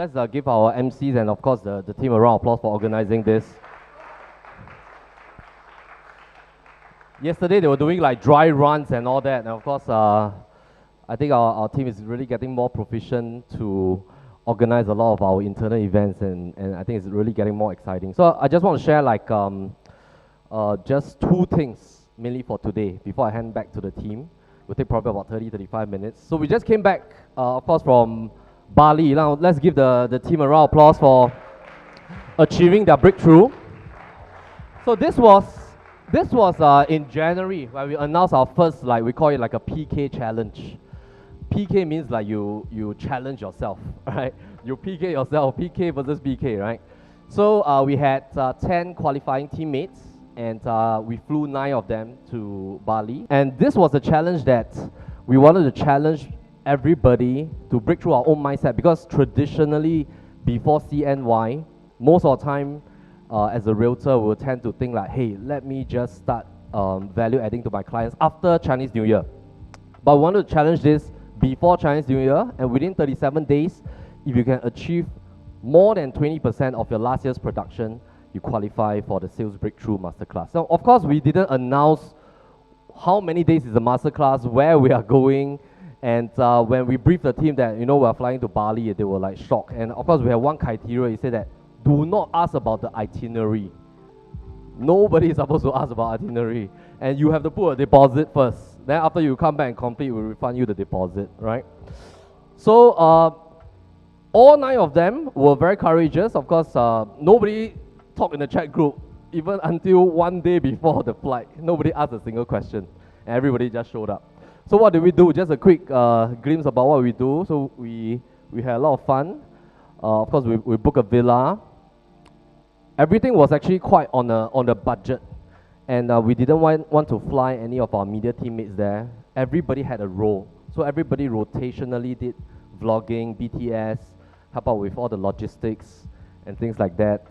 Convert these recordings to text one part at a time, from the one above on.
let's give our MCs and of course the team a round of applause for organizing this. Yesterday they were doing like dry runs and all that, and of course I think our team is really getting more proficient to organize a lot of our internal events, and I think it's really getting more exciting. So I just want to share like just two things mainly for today before I hand back to the team. We'll take probably about 30-35 minutes. So we just came back of course from Bali. Now let's give the team a round of applause for achieving their breakthrough. So this was in January when we announced our first, like we call it like a PK challenge. PK means like you challenge yourself, right? You PK yourself, PK versus PK, right? So we had 10 qualifying teammates, and we flew 9 of them to Bali. And this was a challenge that we wanted to challenge everybody to break through our own mindset, because traditionally before CNY, most of the time as a realtor, we'll tend to think like, hey, let me just start value adding to my clients after Chinese New Year. But we wanted to challenge this before Chinese New Year, and within 37 days, if you can achieve more than 20% of your last year's production, you qualify for the Sales Breakthrough Masterclass. So of course, we didn't announce how many days is the masterclass, where we are going, and when we briefed the team that, you know, we're flying to Bali, they were like shocked. And of course, we have one criteria. He said that, do not ask about the itinerary. Nobody is supposed to ask about itinerary. And you have to put a deposit first. Then after you come back and complete, we'll refund you the deposit, right? So all 9 of them were very courageous. Of course, nobody talked in the chat group, even until one day before the flight. Nobody asked a single question. And everybody just showed up. So what did we do? Just a quick glimpse about what we do. So we had a lot of fun. Of course, we booked a villa. Everything was actually quite on a budget, and we didn't want to fly any of our media teammates there. Everybody had a role, so everybody rotationally did vlogging, BTS, help out with all the logistics and things like that.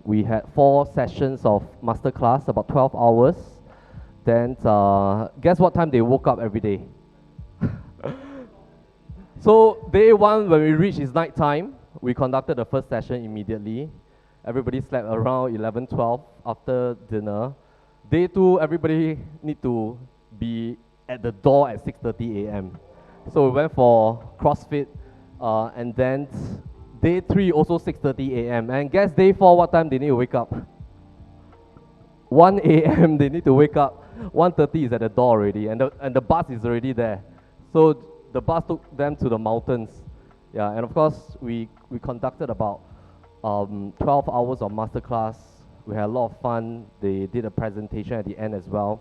We had 4 sessions of masterclass, about 12 hours. Then guess what time they woke up every day? So day 1, when we reached, it's night time. We conducted the first session immediately. Everybody slept around 11, 12 after dinner. Day 2, everybody need to be at the door at 6:30 a.m. So we went for CrossFit, and then day 3 also 6:30 a.m. And guess day 4 what time they need to wake up? 1 a.m. they need to wake up. 1:30 is at the door already, and the bus is already there. So the bus took them to the mountains. Yeah, and of course we conducted about 12 hours of masterclass. We had a lot of fun. They did a presentation at the end as well,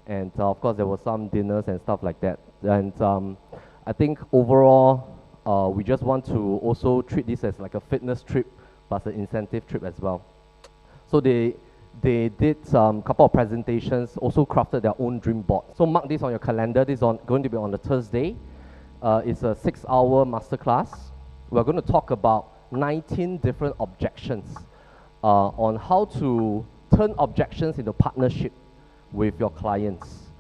and of course there were some dinners and stuff like that. And I think overall we just want to also treat this as like a fitness trip plus an incentive trip as well. So they did some couple of presentations, also crafted their own dream board. So mark this on your calendar. This is going to be on a Thursday. It's a 6-hour masterclass. We're going to talk about 19 different objections on how to turn objections into partnership with your clients,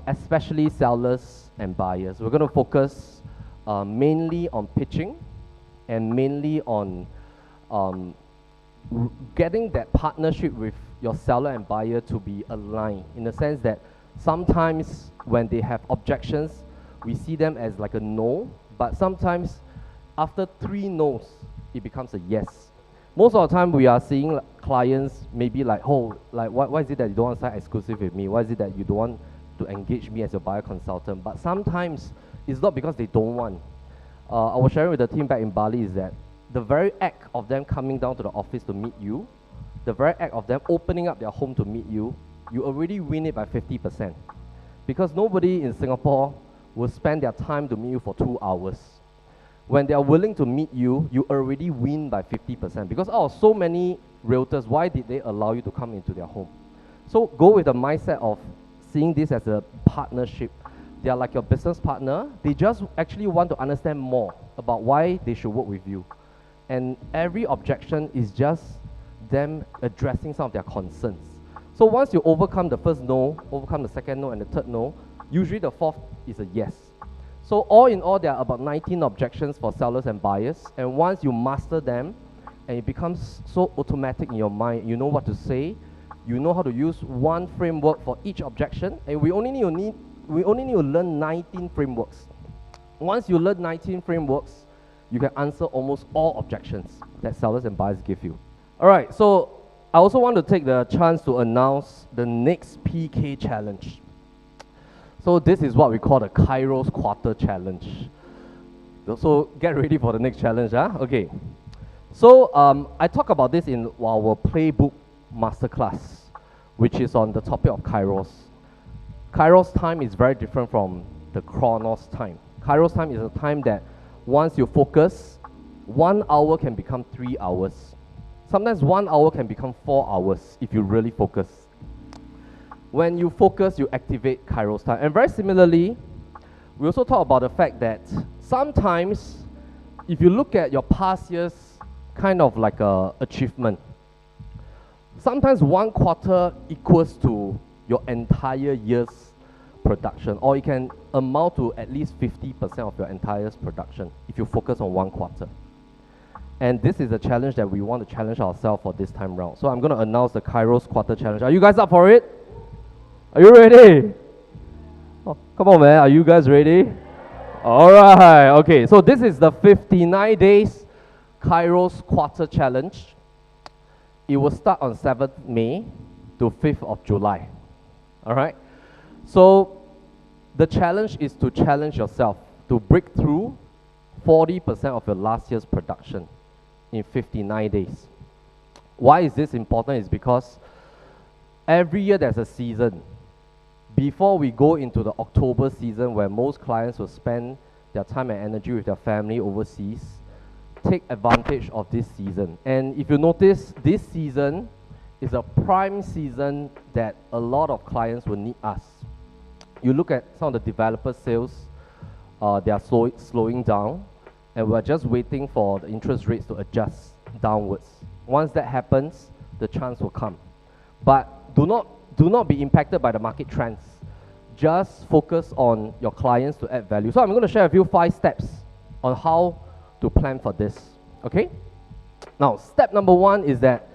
especially sellers and buyers. We're going to focus mainly on pitching and mainly on getting that partnership with your seller and buyer to be aligned, in the sense that sometimes when they have objections, we see them as like a no, but sometimes after 3 no's, it becomes a yes. Most of the time, we are seeing clients maybe like, oh, like why is it that you don't want to sign exclusive with me? Why is it that you don't want to engage me as your buyer consultant? But sometimes it's not because they don't want. I was sharing with the team back in Bali is that the very act of them coming down to the office to meet you, the very act of them opening up their home to meet you, you already win it by 50%. Because nobody in Singapore will spend their time to meet you for 2 hours. When they are willing to meet you, you already win by 50%. Because out of so many realtors, why did they allow you to come into their home? So go with the mindset of seeing this as a partnership. They are like your business partner. They just actually want to understand more about why they should work with you. And every objection is just them addressing some of their concerns. So once you overcome the first no, overcome the second no, and the third no, usually the fourth is a yes. So all in all, there are about 19 objections for sellers and buyers. And once you master them, and it becomes so automatic in your mind, you know what to say, you know how to use one framework for each objection, and we only need to learn 19 frameworks. Once you learn 19 frameworks, you can answer almost all objections that sellers and buyers give you. All right, so I also want to take the chance to announce the next PK challenge. So this is what we call the Kairos Quarter Challenge. So get ready for the next challenge, huh? Okay. So I talk about this in our Playbook Masterclass, which is on the topic of Kairos. Kairos time is very different from the Chronos time. Kairos time is a time that once you focus, 1 hour can become 3 hours. Sometimes 1 hour can become 4 hours if you really focus. When you focus, you activate Kairos time. And very similarly, we also talk about the fact that sometimes, if you look at your past year's kind of like a achievement, sometimes 1 quarter equals to your entire year's production, or it can amount to at least 50% of your entire production if you focus on 1 quarter. And this is a challenge that we want to challenge ourselves for this time round. So I'm going to announce the Kairos Quarter Challenge. Are you guys up for it? Are you ready? Oh, come on, man. Are you guys ready? All right. Okay, so this is the 59 days Kairos Quarter Challenge. It will start on 7th May to 5th of July. All right? So the challenge is to challenge yourself to break through 40% of your last year's production in 59 days. Why is this important? Is because every year there's a season. Before we go into the October season, where most clients will spend their time and energy with their family overseas, take advantage of this season. And if you notice, this season is a prime season that a lot of clients will need us. You look at some of the developer sales, they are slowing down, and we're just waiting for the interest rates to adjust downwards. Once that happens, the chance will come. But do not be impacted by the market trends. Just focus on your clients to add value. So I'm going to share with you 5 steps on how to plan for this. Okay? Now, step number 1 is that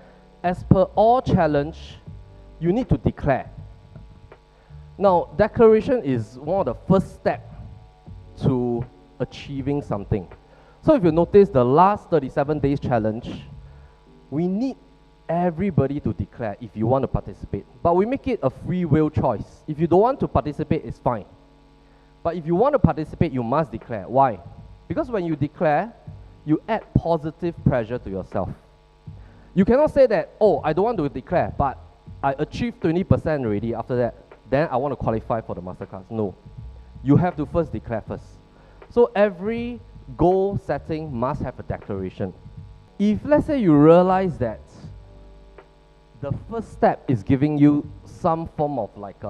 as per all challenge, you need to declare. Now, declaration is one of the first steps to achieving something. So if you notice the last 37 days challenge, we need everybody to declare if you want to participate. But we make it a free will choice. If you don't want to participate, it's fine. But if you want to participate, you must declare. Why? Because when you declare, you add positive pressure to yourself. You cannot say that, oh, I don't want to declare, but I achieved 20% already after that, then I want to qualify for the masterclass. No. You have to first declare first. So every goal setting must have a declaration. If let's say you realize that the first step is giving you some form of like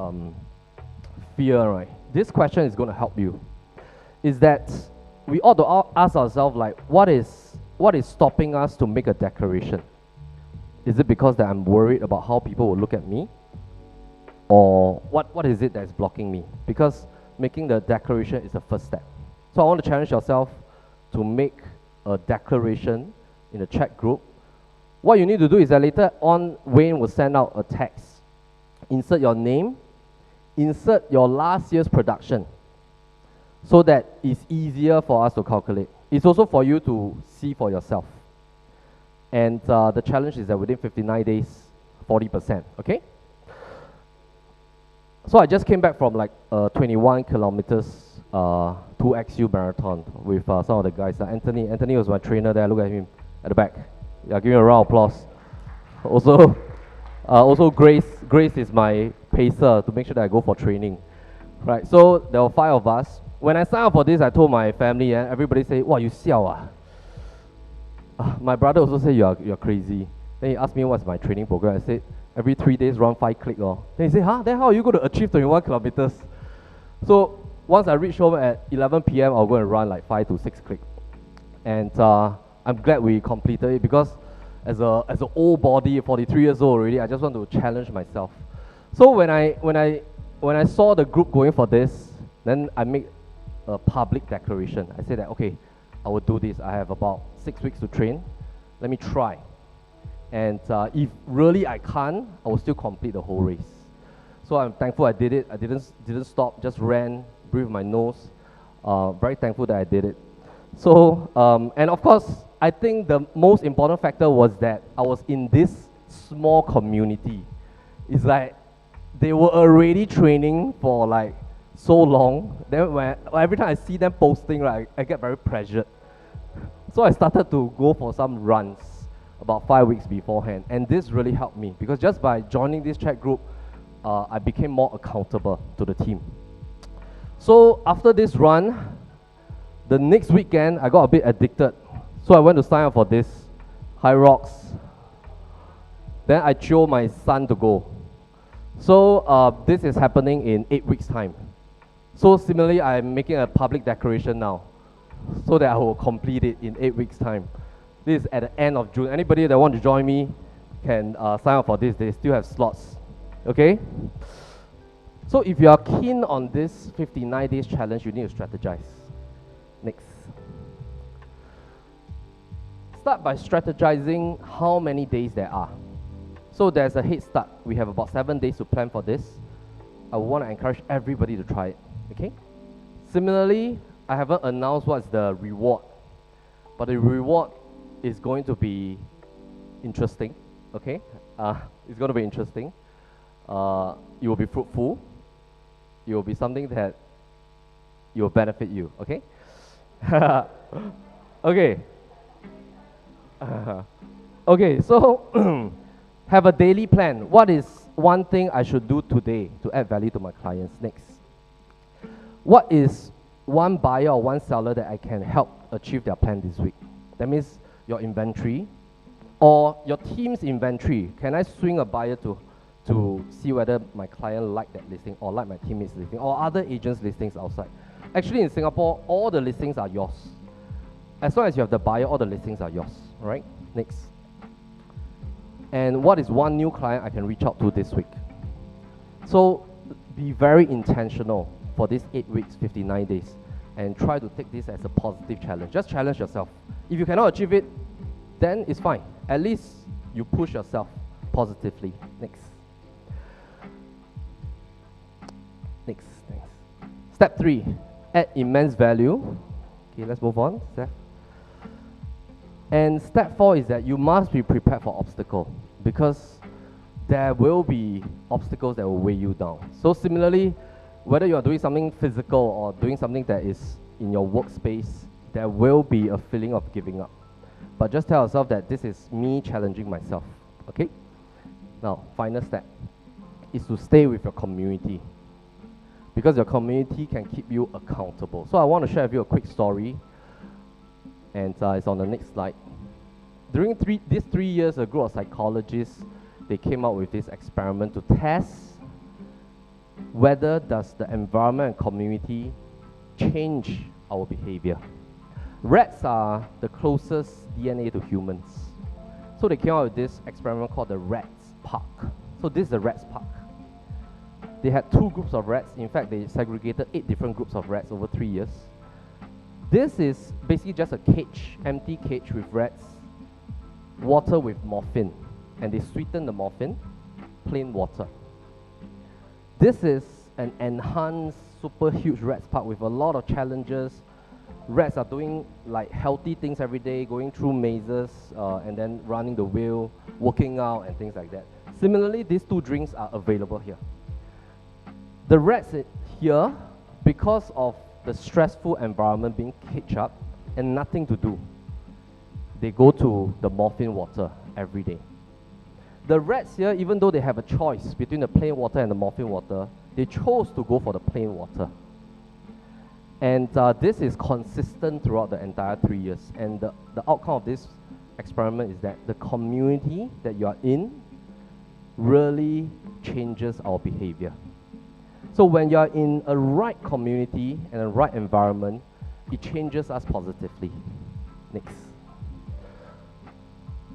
fear, right? This question is going to help you. Is that we ought to ask ourselves, like, what is stopping us to make a declaration? Is it because that I'm worried about how people will look at me? Or what is it that's blocking me? Because making the declaration is the first step. So I want to challenge yourself to make a declaration in the chat group. What you need to do is that later on, Wayne will send out a text. Insert your name, insert your last year's production, so that it's easier for us to calculate. It's also for you to see for yourself. And the challenge is that within 59 days, 40%, okay? So I just came back from like 21 kilometers 2XU marathon with some of the guys. Anthony was my trainer there. Look at him at the back. Yeah, give him a round of applause. Also Grace is my pacer to make sure that I go for training. Right, so there were 5 of us. When I signed up for this, I told my family, and everybody said, "Wow, you siao ah." My brother also said, you're crazy. Then he asked me what's my training program. I said, every 3 days run 5 click. Then he said, huh? Then how are you going to achieve 21 kilometers? So once I reach home at 11 p.m., I'll go and run like 5 to 6 click. And I'm glad we completed it, because as an old body, 43 years old already, I just want to challenge myself. So when I saw the group going for this, then I made a public declaration. I said that, okay, I will do this. I have about 6 weeks to train. Let me try. And if really I can't, I will still complete the whole race. So I'm thankful I did it. I didn't stop, just ran, breathed my nose. Very thankful that I did it. So, and of course, I think the most important factor was that I was in this small community. It's like they were already training for like so long. Then every time I see them posting, right, I get very pressured. So I started to go for some runs about 5 weeks beforehand, and this really helped me because just by joining this chat group, I became more accountable to the team. So after this run, the next weekend I got a bit addicted, so I went to sign up for this High Rocks. Then I chose my son to go. So this is happening in 8 weeks' time. So similarly, I'm making a public declaration now, so that I will complete it in 8 weeks' time. This is at the end of June. Anybody that want to join me can sign up for this. They still have slots. Okay? So if you are keen on this 59 days challenge, you need to strategize. Next. Start by strategizing how many days there are. So there's a head start. We have about 7 days to plan for this. I want to encourage everybody to try it. Okay? Similarly, I haven't announced what's the reward, but the reward is going to be interesting. Okay? It's going to be interesting. It will be fruitful. It will be something that will benefit you. Okay? Okay. Okay, so have a daily plan. What is one thing I should do today to add value to my clients? Next. What is one buyer or one seller that I can help achieve their plan this week? That means your inventory or your team's inventory. Can I swing a buyer to see whether my client like that listing or like my teammates listing or other agents' listings outside? Actually, in Singapore, all the listings are yours. As long as you have the buyer, all the listings are yours. All right? Next. And what is one new client I can reach out to this week? So be very intentional for these 8 weeks, 59 days, and try to take this as a positive challenge. Just challenge yourself. If you cannot achieve it, then it's fine. At least you push yourself positively. Next. Next. Step 3, add immense value. Okay, let's move on. And step 4 is that you must be prepared for obstacle, because there will be obstacles that will weigh you down. So similarly, whether you are doing something physical or doing something that is in your workspace, there will be a feeling of giving up. But just tell yourself that this is me challenging myself. Okay? Now, final step is to stay with your community, because your community can keep you accountable. So I want to share with you a quick story, and it's on the next slide. During these 3 years, a group of psychologists, they came up with this experiment to test whether does the environment and community change our behavior. Rats are the closest DNA to humans. So they came out with this experiment called the Rats Park. So this is the Rats Park. They had 2 groups of rats. In fact, they segregated 8 different groups of rats over 3 years. This is basically just a cage, empty cage with rats, water with morphine, and they sweeten the morphine, plain water. This is an enhanced, super huge Rats Park with a lot of challenges. Rats are doing like healthy things every day, going through mazes, and then running the wheel, working out, and things like that. Similarly, these 2 drinks are available here. The rats here, because of the stressful environment being caged up and nothing to do, they go to the morphine water every day. The rats here, even though they have a choice between the plain water and the morphine water, they chose to go for the plain water. And this is consistent throughout the entire 3 years. And the outcome of this experiment is that the community that you are in really changes our behavior. So when you are in a right community and a right environment, it changes us positively. Next.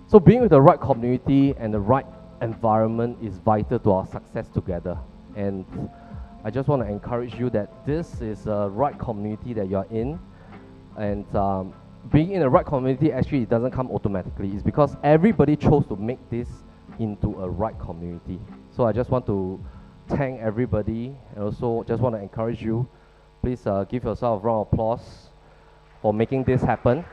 So being with the right community and the right environment is vital to our success together. And I just want to encourage you that this is a right community that you are in, and being in the right community, actually it doesn't come automatically. It's because everybody chose to make this into a right community. So I just want to thank everybody, and also just want to encourage you. Please give yourself a round of applause for making this happen.